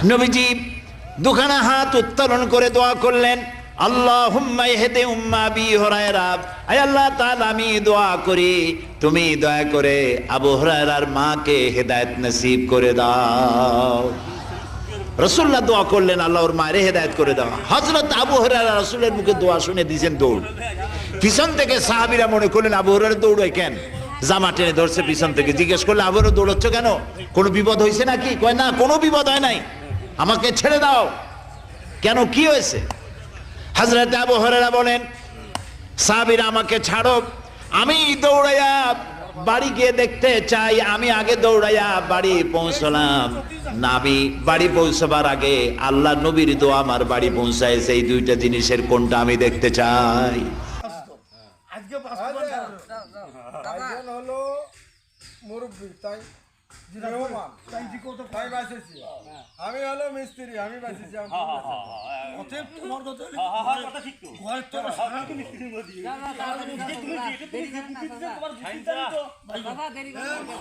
নবীজি দুখানা হাত উত্তোলন করে দোয়া করলেন, আল্লাহুম্মা ইহদি উম্মা আবি হুরায়রা, আয় আল্লাহ তাআলা আমি দোয়া করি তুমি দয়া করে আবু হুরায়রার মাকে হেদায়েত নসিব করে দাও। রাসূলুল্লাহ দোয়া করলেন আল্লাহ ওর মায়ের হেদায়েত করে দাও। হযরত আবু হুরায়রা রাসূলের মুখে দোয়া শুনে দিয়েছেন দৌড়। পিছন থেকে সাহাবীরা মনে করলেন আবু হুরায়রা দৌড়ায় কেন, জামা টেনে ধরছে পিছন থেকে। জিজ্ঞেস করলে আবু হুরায়রা দৌড়াচ্ছ কেন, কোনো বিপদ হয়েছে নাকি? কয় না, কোনো বিপদ হয় নাই, আমাকে ছেড়ে দাও। কেন, কি হয়েছে? হযরত আবু হুরায়রা বলেন, সাহাবীরা আমাকে ছাড়ো, আমি দৌড়াইয়া বাড়ি গিয়ে দেখতে চাই। আমি আগে দৌড়াইয়া বাড়ি পৌঁছলাম, নাবি বাড়ি পৌঁছবার আগে আল্লাহ নবীর দোয়া আমার বাড়ি পৌঁছায়ছে। এই দুইটা জিনিসের কোনটা আমি দেখতে চাই? আজকে হলো মুরব্বী, তাই তাই বাঁচেছি। আমি হলো মিস্ত্রি, আমি বাঁচেছি। তোমার